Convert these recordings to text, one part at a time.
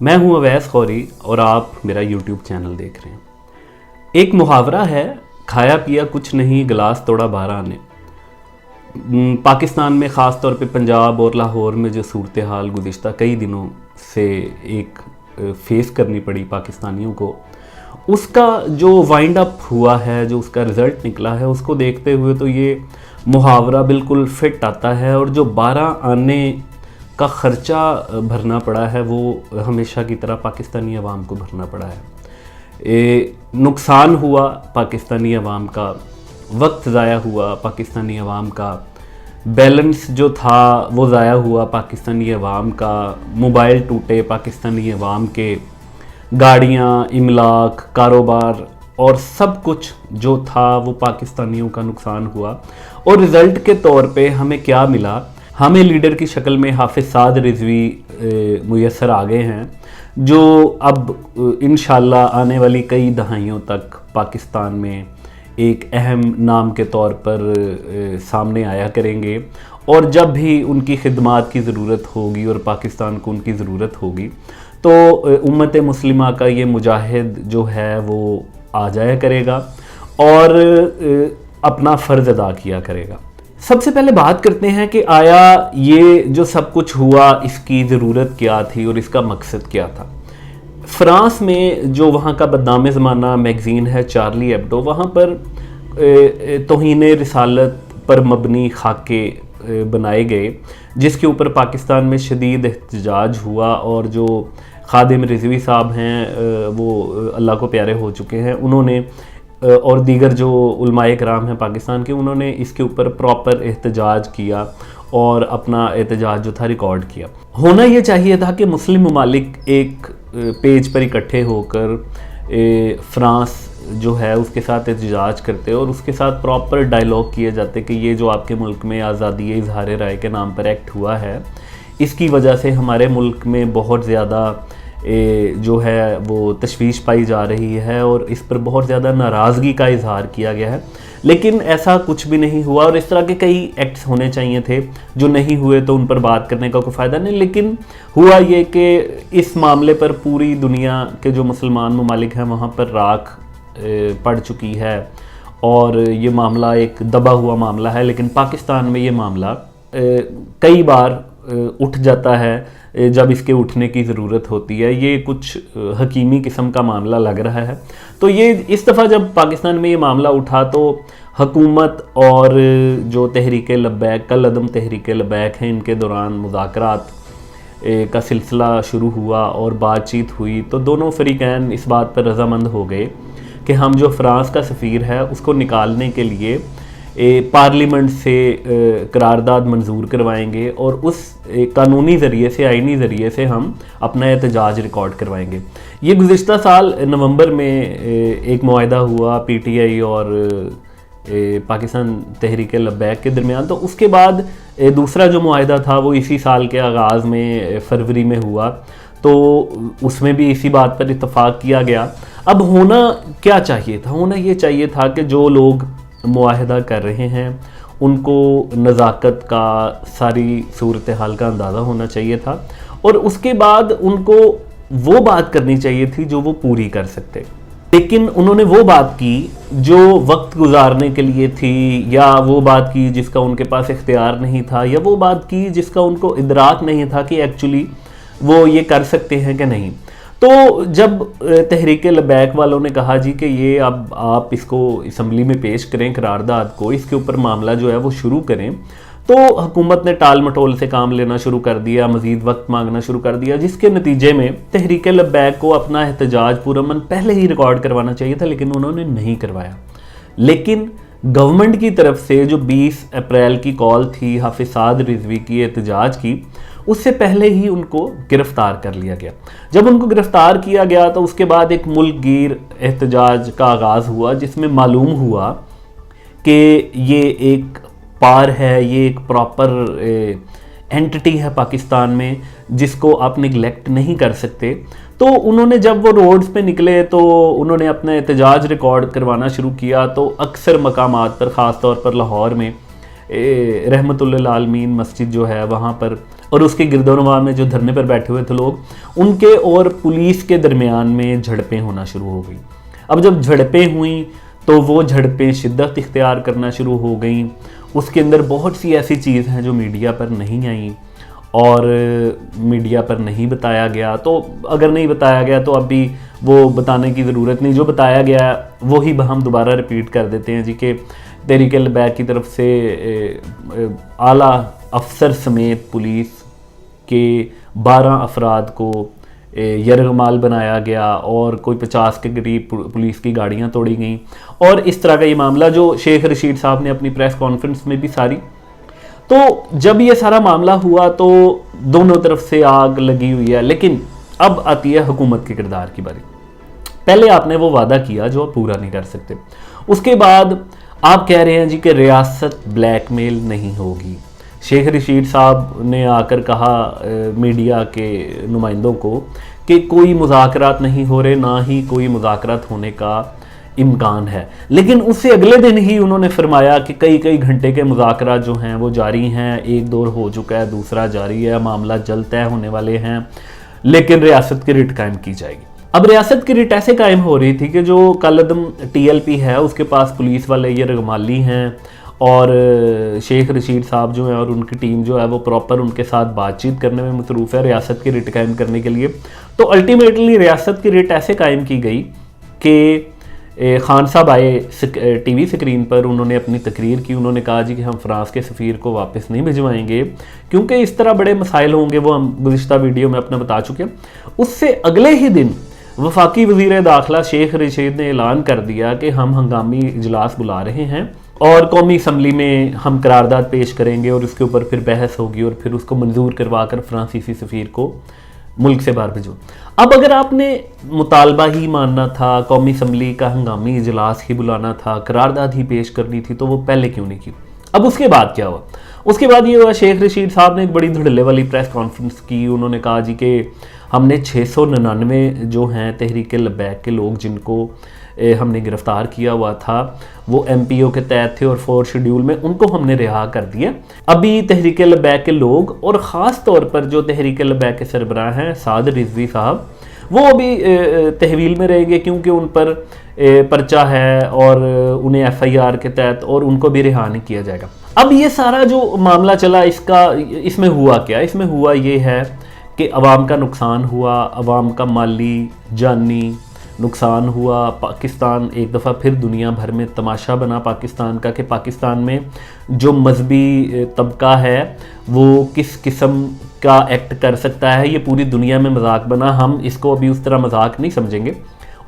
میں ہوں اویس خوری اور آپ میرا یوٹیوب چینل دیکھ رہے ہیں۔ ایک محاورہ ہے، کھایا پیا کچھ نہیں گلاس توڑا 12 نے۔ پاکستان میں خاص طور پہ پنجاب اور لاہور میں جو صورتحال گزشتہ کئی دنوں سے ایک فیس کرنی پڑی پاکستانیوں کو، اس کا جو وائنڈ اپ ہوا ہے، جو اس کا رزلٹ نکلا ہے، اس کو دیکھتے ہوئے تو یہ محاورہ بالکل فٹ آتا ہے، اور جو 12 آنے کا خرچہ بھرنا پڑا ہے وہ ہمیشہ کی طرح پاکستانی عوام کو بھرنا پڑا ہے۔ نقصان ہوا پاکستانی عوام کا، وقت ضائع ہوا پاکستانی عوام کا، بیلنس جو تھا وہ ضائع ہوا پاکستانی عوام کا، موبائل ٹوٹے پاکستانی عوام کے، گاڑیاں، املاک، کاروبار اور سب کچھ جو تھا وہ پاکستانیوں کا نقصان ہوا۔ اور رزلٹ کے طور پہ ہمیں کیا ملا؟ ہمیں لیڈر کی شکل میں حافظ سعد رضوی میسر آ گئے ہیں، جو اب انشاءاللہ آنے والی کئی دہائیوں تک پاکستان میں ایک اہم نام کے طور پر سامنے آیا کریں گے، اور جب بھی ان کی خدمات کی ضرورت ہوگی اور پاکستان کو ان کی ضرورت ہوگی تو امت مسلمہ کا یہ مجاہد جو ہے وہ آ جایا کرے گا اور اپنا فرض ادا کیا کرے گا۔ سب سے پہلے بات کرتے ہیں کہ آیا یہ جو سب کچھ ہوا اس کی ضرورت کیا تھی اور اس کا مقصد کیا تھا؟ فرانس میں جو وہاں کا بدنام زمانہ میگزین ہے چارلی ایبڈو، وہاں پر توہین رسالت پر مبنی خاکے بنائے گئے، جس کے اوپر پاکستان میں شدید احتجاج ہوا، اور جو خادم رضوی صاحب ہیں وہ اللہ کو پیارے ہو چکے ہیں، انہوں نے اور دیگر جو علماء کرام ہیں پاکستان کے، انہوں نے اس کے اوپر پراپر احتجاج کیا اور اپنا احتجاج جو تھا ریکارڈ کیا۔ ہونا یہ چاہیے تھا کہ مسلم ممالک ایک پیج پر اکٹھے ہو کر فرانس جو ہے اس کے ساتھ احتجاج کرتے اور اس کے ساتھ پراپر ڈائیلاگ کیے جاتے کہ یہ جو آپ کے ملک میں آزادی اظہار رائے کے نام پر ایکٹ ہوا ہے، اس کی وجہ سے ہمارے ملک میں بہت زیادہ جو ہے وہ تشویش پائی جا رہی ہے اور اس پر بہت زیادہ ناراضگی کا اظہار کیا گیا ہے، لیکن ایسا کچھ بھی نہیں ہوا۔ اور اس طرح کے کئی ایکٹس ہونے چاہیے تھے جو نہیں ہوئے، تو ان پر بات کرنے کا کوئی فائدہ نہیں، لیکن ہوا یہ کہ اس معاملے پر پوری دنیا کے جو مسلمان ممالک ہیں وہاں پر راکھ پڑ چکی ہے، اور یہ معاملہ ایک دبا ہوا معاملہ ہے، لیکن پاکستان میں یہ معاملہ کئی بار اٹھ جاتا ہے جب اس کے اٹھنے کی ضرورت ہوتی ہے۔ یہ کچھ حکیمی قسم کا معاملہ لگ رہا ہے، تو یہ اس دفعہ جب پاکستان میں یہ معاملہ اٹھا تو حکومت اور جو تحریک لبیک، کل عدم تحریک لبیک ہیں، ان کے دوران مذاکرات کا سلسلہ شروع ہوا اور بات چیت ہوئی، تو دونوں فریقین اس بات پر رضامند ہو گئے کہ ہم جو فرانس کا سفیر ہے اس کو نکالنے کے لیے پارلیمنٹ سے قرارداد منظور کروائیں گے، اور اس قانونی ذریعے سے، آئینی ذریعے سے ہم اپنا احتجاج ریکارڈ کروائیں گے۔ یہ گزشتہ سال نومبر میں ایک معاہدہ ہوا پی ٹی آئی اور پاکستان تحریک لبیک کے درمیان، تو اس کے بعد دوسرا جو معاہدہ تھا وہ اسی سال کے آغاز میں فروری میں ہوا، تو اس میں بھی اسی بات پر اتفاق کیا گیا۔ اب ہونا کیا چاہیے تھا؟ ہونا یہ چاہیے تھا کہ جو لوگ معاہدہ کر رہے ہیں ان کو نزاکت کا، ساری صورتحال کا اندازہ ہونا چاہیے تھا، اور اس کے بعد ان کو وہ بات کرنی چاہیے تھی جو وہ پوری کر سکتے، لیکن انہوں نے وہ بات کی جو وقت گزارنے کے لیے تھی، یا وہ بات کی جس کا ان کے پاس اختیار نہیں تھا، یا وہ بات کی جس کا ان کو ادراک نہیں تھا کہ ایکچولی وہ یہ کر سکتے ہیں کہ نہیں۔ تو جب تحریک لبیک والوں نے کہا جی کہ یہ اب آپ اس کو اسمبلی میں پیش کریں قرارداد کو، اس کے اوپر معاملہ جو ہے وہ شروع کریں، تو حکومت نے ٹال مٹول سے کام لینا شروع کر دیا، مزید وقت مانگنا شروع کر دیا، جس کے نتیجے میں تحریک لبیک کو اپنا احتجاج پرامن پہلے ہی ریکارڈ کروانا چاہیے تھا، لیکن انہوں نے نہیں کروایا۔ لیکن گورنمنٹ کی طرف سے جو 20 اپریل کی کال تھی حافظ سعد رضوی کی احتجاج کی، اس سے پہلے ہی ان کو گرفتار کر لیا گیا۔ جب ان کو گرفتار کیا گیا تو اس کے بعد ایک ملک گیر احتجاج کا آغاز ہوا، جس میں معلوم ہوا کہ یہ ایک پار ہے، یہ ایک پراپر اینٹی ہے پاکستان میں، جس کو آپ نگلیکٹ نہیں کر سکتے۔ تو انہوں نے جب وہ روڈز پہ نکلے تو انہوں نے اپنا احتجاج ریکارڈ کروانا شروع کیا، تو اکثر مقامات پر، خاص طور پر لاہور میں رحمت اللہ عالمین مسجد جو ہے وہاں پر، اور उसके गिरदोनवा में जो धरने पर बैठे हुए थे लोग, उनके और पुलिस के दरमियान में झड़पें होना शुरू हो गई। अब जब झड़पें हुई तो वो झड़पें शिद्दत इख्तियार करना शुरू हो गई। उसके अंदर बहुत सी ऐसी चीज़ हैं जो मीडिया पर नहीं आई और मीडिया पर नहीं बताया गया। तो अगर नहीं बताया गया तो अभी वो बताने की ज़रूरत नहीं, जो बताया गया वही हम दोबारा रिपीट कर देते हैं जी कि तहरीक लबैक की तरफ से आला अफसर समेत पुलिस के 12 अफराद को यरगमाल बनाया गया और कोई 50 के करीब पुलिस की गाड़ियां तोड़ी गईं। और इस तरह का ये मामला जो शेख रशीद साहब ने अपनी प्रेस कॉन्फ्रेंस में भी सारी, तो जब ये सारा मामला हुआ तो दोनों तरफ से आग लगी हुई है। लेकिन अब आती है हुकूमत के किरदार की बारी। पहले आपने वो वादा किया जो आप पूरा नहीं कर सकते, उसके बाद आप कह रहे हैं जी कि रियासत ब्लैकमेल नहीं होगी। शेख रशीद साहब ने आकर कहा मीडिया के नुमाइंदों को कि कोई मुज़ाकरात नहीं हो रहे, ना ही कोई मुज़ाकरात होने का इम्कान है। लेकिन उससे अगले दिन ही उन्होंने फरमाया कि कई घंटे के मुज़ाकरात जो हैं वो जारी हैं, एक दौर हो चुका है, दूसरा जारी है, मामला जल्द तय होने वाले हैं, लेकिन रियासत की रिट कायम की जाएगी। अब रियासत की रिट ऐसे कायम हो रही थी कि जो कालअदम TLP है उसके पास पुलिस वाले ये रगमाली हैं और शेख रशीद साहब जो हैं और उनकी टीम जो है वो प्रॉपर उनके साथ बातचीत करने में मसरूफ़ है रियासत की रिट कायम करने के लिए। तो अल्टीमेटली रियासत की रिट ऐसे कायम की गई कि खान साहब आए TV स्क्रीन पर, उन्होंने अपनी तकरीर की, उन्होंने कहा जी कि हम फ्रांस के सफ़ीर को वापस नहीं भिजवाएंगे क्योंकि इस तरह बड़े मसाइल होंगे, वो हम गुज़िश्ता वीडियो में अपने बता चुके हैं। उससे अगले ही दिन वफाकी वज़ीर दाखिला शेख रशीद ने ऐलान कर दिया कि हम हंगामी इजलास बुला रहे हैं और कौमी असम्बली में हम करारदाद पेश करेंगे और उसके ऊपर फिर बहस होगी और फिर उसको मंजूर करवा कर फ्रांसीसी सफ़ीर को मुल्क से बाहर भेजो। अब अगर आपने मुतालबा ही मानना था, कौमी असम्बली का हंगामी इजलास ही बुलाना था, करारदाद ही पेश करनी थी, तो वो पहले क्यों नहीं की? अब उसके बाद क्या हुआ? उसके बाद ये हुआ शेख रशीद साहब ने एक बड़ी धड़ल्ले वाली प्रेस कॉन्फ्रेंस की। उन्होंने कहा जी कि हमने 699 जो हैं तहरीक लबैक के लोग जिनको हमने गिरफ़्तार किया हुआ था वो MPO के तहत थे और 4 शेड्यूल में उनको हमने रिहा कर दिया। अभी तहरीक लबैक के लोग और ख़ास तौर पर जो तहरीक लबैक के सरबराह हैं साद रिजवी साहब, वो अभी तहवील में रहेंगे क्योंकि उन पर पर्चा है और उन्हें FIR के तहत और उनको भी रिहा नहीं किया जाएगा। अब ये सारा जो मामला चला इसमें हुआ क्या? इसमें हुआ ये है कि अवाम का नुकसान हुआ, अवाम का माली जानी नुकसान हुआ। पाकिस्तान एक दफ़ा फिर दुनिया भर में तमाशा बना पाकिस्तान का कि पाकिस्तान में जो मजहबी तबका है वो किस किस्म का एक्ट कर सकता है, ये पूरी दुनिया में मजाक बना। हम इसको अभी उस तरह मजाक नहीं समझेंगे।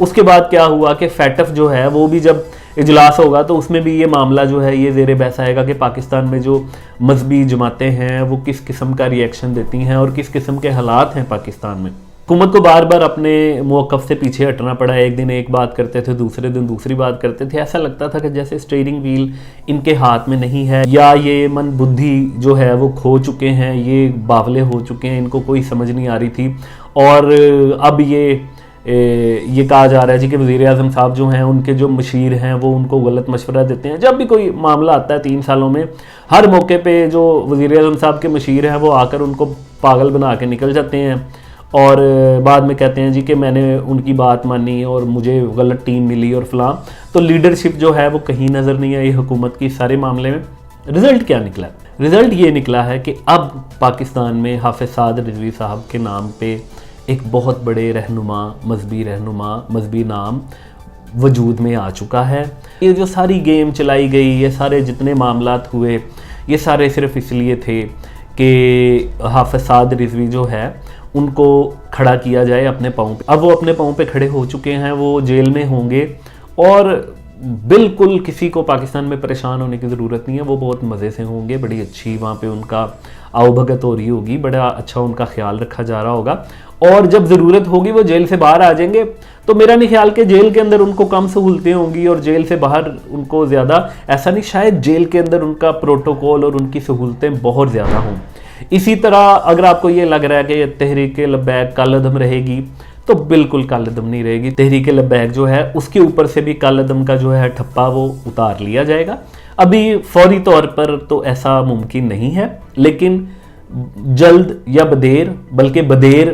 उसके बाद क्या हुआ कि फैटफ जो है वो भी जब इजलास होगा तो उसमें भी ये मामला जो है ये ज़ेरे बहस आएगा कि पाकिस्तान में जो मजहबी जमातें हैं वो किस किस्म का रिएक्शन देती हैं और किस किस्म के हालात हैं पाकिस्तान में। हुकूमत को बार बार अपने मौक़िफ़ से पीछे हटना पड़ा। एक दिन एक बात करते थे, दूसरे दिन दूसरी बात करते थे। ऐसा लगता था कि जैसे स्टीयरिंग व्हील इनके हाथ में नहीं है या ये मन बुद्धि जो है वो खो चुके हैं, ये बावले हो चुके हैं, इनको कोई समझ नहीं आ रही थी। और अब ये कहा जा रहा है जी कि वज़ीर आज़म साहब जो हैं उनके जो मशीर हैं वो उनको गलत मशवरा देते हैं। जब भी कोई मामला आता है 3 सालों में, हर मौके पे जो वज़ीर आज़म साहब के मशीर हैं वो आकर उनको पागल बना के निकल जाते हैं और बाद में कहते हैं जी कि मैंने उनकी बात मानी और मुझे गलत टीम मिली और फलां। तो लीडरशिप जो है वो कहीं नज़र नहीं आई हुकूमत की सारे मामले में। रिज़ल्ट क्या निकला? रिज़ल्ट ये निकला है कि अब पाकिस्तान में हाफिज़ साद रिजवी साहब के नाम पे एक बहुत बड़े मजहबी नाम वजूद में आ चुका है। ये जो सारी गेम चलाई गई, ये सारे जितने मामलात हुए, ये सारे सिर्फ इसलिए थे कि हाफिज़ साद रिजवी जो है उनको खड़ा किया जाए अपने पाँव पे। अब वो अपने पाँव पे खड़े हो चुके हैं, वो जेल में होंगे और बिल्कुल किसी को पाकिस्तान में परेशान होने की ज़रूरत नहीं है। वो बहुत मज़े से होंगे, बड़ी अच्छी वहाँ पे उनका आवभगत हो रही होगी, बड़ा अच्छा उनका ख्याल रखा जा रहा होगा और जब ज़रूरत होगी वो जेल से बाहर आ जाएंगे। तो मेरा नहीं ख्याल कि जेल के अंदर उनको कम सहूलतें होंगी और जेल से बाहर उनको ज़्यादा, ऐसा नहीं, शायद जेल के अंदर उनका प्रोटोकॉल और उनकी सहूलतें बहुत ज़्यादा हों। इसी तरह अगर आपको ये लग रहा है कि तहरीक लबैक कालअदम रहेगी, तो बिल्कुल कालअदम नहीं रहेगी। तहरीक लबैक जो है उसके ऊपर से भी कालअदम का जो है ठप्पा वो उतार लिया जाएगा। अभी फौरी तौर पर तो ऐसा मुमकिन नहीं है, लेकिन جلد یا بدیر، بلکہ بدیر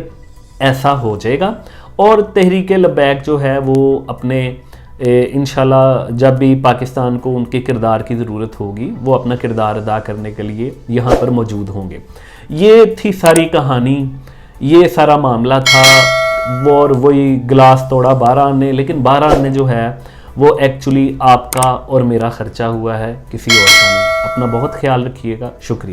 ایسا ہو جائے گا، اور تحریک لبیک جو ہے وہ اپنے انشاءاللہ جب بھی پاکستان کو ان کے کردار کی ضرورت ہوگی وہ اپنا کردار ادا کرنے کے لیے یہاں پر موجود ہوں گے۔ یہ تھی ساری کہانی، یہ سارا معاملہ تھا، اور وہی گلاس توڑا 12 نے، لیکن 12 نے جو ہے وہ ایکچولی آپ کا اور میرا خرچہ ہوا ہے، کسی اور کا نہیں۔ اپنا بہت خیال رکھیے گا، شکریہ۔